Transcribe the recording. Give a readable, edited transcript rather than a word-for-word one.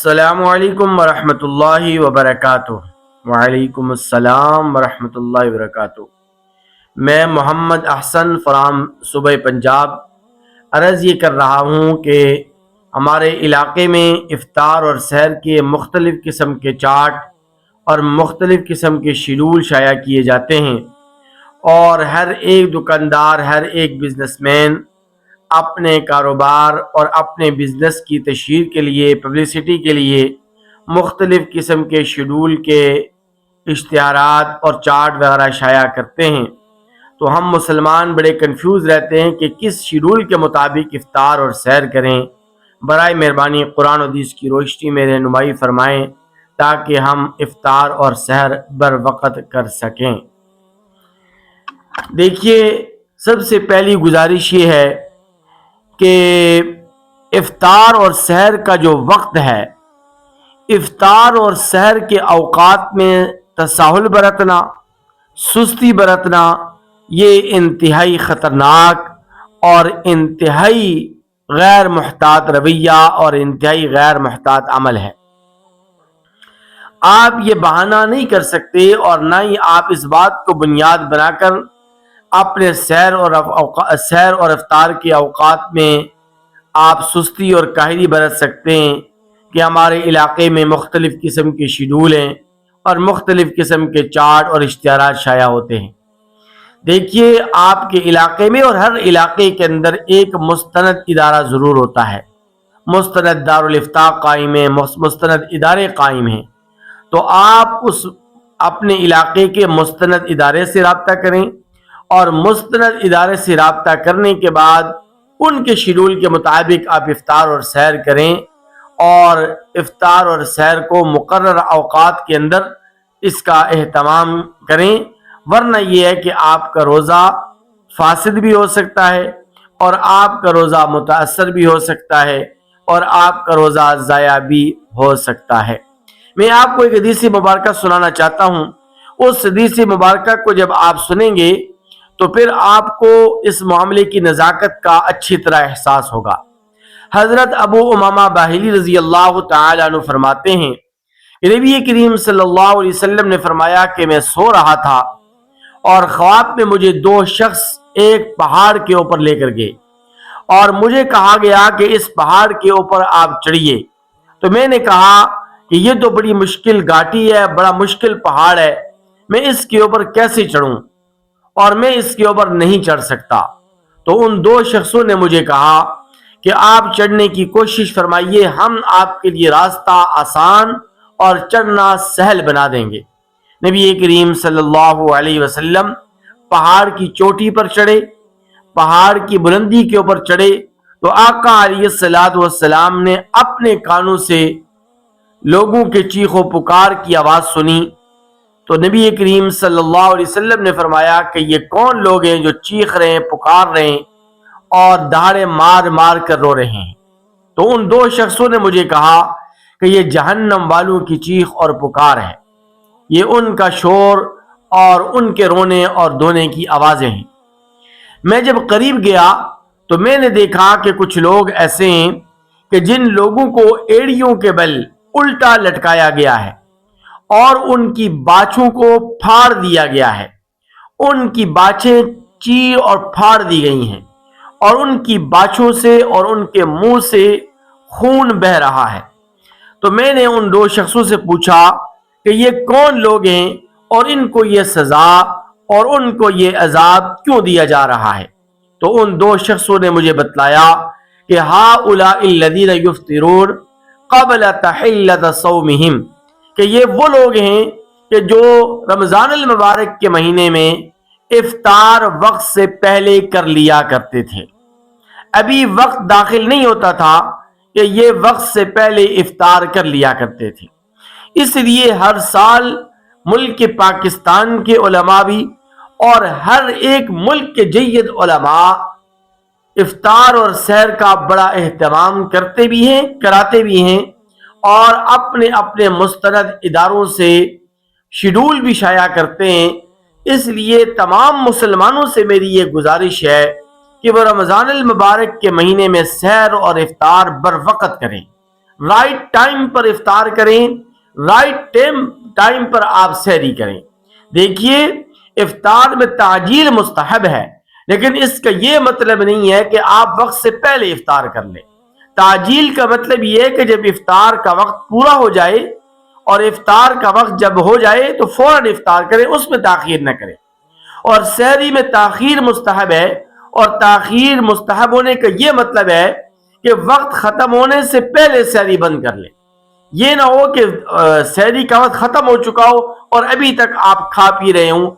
السلام علیکم ورحمۃ اللہ وبرکاتہ۔ وعلیکم السلام ورحمۃ اللہ وبرکاتہ۔ میں محمد احسن فرام صوبہ پنجاب عرض یہ کر رہا ہوں کہ ہمارے علاقے میں افطار اور سحر کے مختلف قسم کے چارٹ اور مختلف قسم کے شیڈول شائع کیے جاتے ہیں، اور ہر ایک دکاندار، ہر ایک بزنس مین اپنے کاروبار اور اپنے بزنس کی تشہیر کے لیے، پبلسٹی کے لیے مختلف قسم کے شیڈول کے اشتہارات اور چارٹ وغیرہ شائع کرتے ہیں۔ تو ہم مسلمان بڑے کنفیوز رہتے ہیں کہ کس شیڈول کے مطابق افطار اور سحر کریں۔ برائے مہربانی قرآن و حدیث کی روشنی میں رہنمائی فرمائیں تاکہ ہم افطار اور سحر بر وقت کر سکیں۔ دیکھیے، سب سے پہلی گزارش یہ ہے کہ افطار اور سحر کا جو وقت ہے، افطار اور سحر کے اوقات میں تساہل برتنا، سستی برتنا، یہ انتہائی خطرناک اور انتہائی غیر محتاط رویہ اور انتہائی غیر محتاط عمل ہے۔ آپ یہ بہانہ نہیں کر سکتے، اور نہ ہی آپ اس بات کو بنیاد بنا کر اپنے سحر اور افطار کے اوقات میں آپ سستی اور کاہلی برت سکتے ہیں کہ ہمارے علاقے میں مختلف قسم کے شیڈول ہیں اور مختلف قسم کے چارٹ اور اشتہارات شائع ہوتے ہیں۔ دیکھیے، آپ کے علاقے میں اور ہر علاقے کے اندر ایک مستند ادارہ ضرور ہوتا ہے، مستند دارالافتاء قائم ہے، مستند ادارے قائم ہیں۔ تو آپ اس اپنے علاقے کے مستند ادارے سے رابطہ کریں، اور مستند ادارے سے رابطہ کرنے کے بعد ان کے شیڈول کے مطابق آپ افطار اور سحر کریں، اور افطار اور سحر کو مقررہ اوقات کے اندر اس کا اہتمام کریں، ورنہ یہ ہے کہ آپ کا روزہ فاسد بھی ہو سکتا ہے، اور آپ کا روزہ متاثر بھی ہو سکتا ہے، اور آپ کا روزہ ضائع بھی ہو سکتا ہے۔ میں آپ کو ایک حدیث مبارکہ سنانا چاہتا ہوں۔ اس حدیث مبارکہ کو جب آپ سنیں گے تو پھر آپ کو اس معاملے کی نزاکت کا اچھی طرح احساس ہوگا۔ حضرت ابو امامہ باہلی رضی اللہ تعالی عنہ فرماتے ہیں کہ نبی کریم صلی اللہ علیہ وسلم نے فرمایا کہ میں سو رہا تھا، اور خواب میں مجھے دو شخص ایک پہاڑ کے اوپر لے کر گئے، اور مجھے کہا گیا کہ اس پہاڑ کے اوپر آپ چڑھیے۔ تو میں نے کہا کہ یہ تو بڑی مشکل گھاٹی ہے، بڑا مشکل پہاڑ ہے، میں اس کے اوپر کیسے چڑھوں، اور میں اس کے اوپر نہیں چڑھ سکتا۔ تو ان دو شخصوں نے مجھے کہا کہ آپ چڑھنے کی کوشش فرمائیے، ہم آپ کے لیے راستہ آسان اور چڑھنا سہل بنا دیں گے۔ نبی کریم صلی اللہ علیہ وسلم پہاڑ کی چوٹی پر چڑھے، پہاڑ کی بلندی کے اوپر چڑھے، تو آقا علیہ الصلوۃ والسلام نے اپنے کانوں سے لوگوں کے چیخ و پکار کی آواز سنی۔ تو نبی کریم صلی اللہ علیہ وسلم نے فرمایا کہ یہ کون لوگ ہیں جو چیخ رہے ہیں، پکار رہے ہیں اور دہاڑے مار مار کر رو رہے ہیں؟ تو ان دو شخصوں نے مجھے کہا کہ یہ جہنم والوں کی چیخ اور پکار ہے، یہ ان کا شور اور ان کے رونے اور دھونے کی آوازیں ہیں۔ میں جب قریب گیا تو میں نے دیکھا کہ کچھ لوگ ایسے ہیں کہ جن لوگوں کو ایڑیوں کے بل الٹا لٹکایا گیا ہے، اور ان کی باچھوں کو پھاڑ دیا گیا ہے، ان کی باچھیں چیر اور پھاڑ دی گئی ہیں، اور ان کی باچھوں سے اور ان کے منہ سے خون بہہ رہا ہے۔ تو میں نے ان دو شخصوں سے پوچھا کہ یہ کون لوگ ہیں، اور ان کو یہ سزا اور ان کو یہ عذاب کیوں دیا جا رہا ہے؟ تو ان دو شخصوں نے مجھے بتلایا کہ ہؤلاء الذین یفطرون قبل تحلۃ صومہم، کہ یہ وہ لوگ ہیں کہ جو رمضان المبارک کے مہینے میں افطار وقت سے پہلے کر لیا کرتے تھے۔ ابھی وقت داخل نہیں ہوتا تھا کہ یہ وقت سے پہلے افطار کر لیا کرتے تھے۔ اس لیے ہر سال ملک پاکستان کے علماء بھی اور ہر ایک ملک کے جید علماء افطار اور سحر کا بڑا اہتمام کرتے بھی ہیں، کراتے بھی ہیں، اور اپنے اپنے مستند اداروں سے شیڈول بھی شائع کرتے ہیں۔ اس لیے تمام مسلمانوں سے میری یہ گزارش ہے کہ وہ رمضان المبارک کے مہینے میں سحر اور افطار بر وقت کریں۔ رائٹ ٹائم پر افطار کریں، رائٹ ٹائم پر آپ سحری کریں۔ دیکھیے افطار میں تعجیل مستحب ہے، لیکن اس کا یہ مطلب نہیں ہے کہ آپ وقت سے پہلے افطار کر لیں۔ تعجیل کا مطلب یہ ہے کہ جب افطار کا وقت پورا ہو جائے اور افطار کا وقت جب ہو جائے تو فوراً افطار کریں، اس میں تاخیر نہ کریں۔ اور سحری میں تاخیر مستحب ہے، اور تاخیر مستحب ہونے کا یہ مطلب ہے کہ وقت ختم ہونے سے پہلے سحری بند کر لیں۔ یہ نہ ہو کہ سحری کا وقت ختم ہو چکا ہو اور ابھی تک آپ کھا پی رہے ہوں۔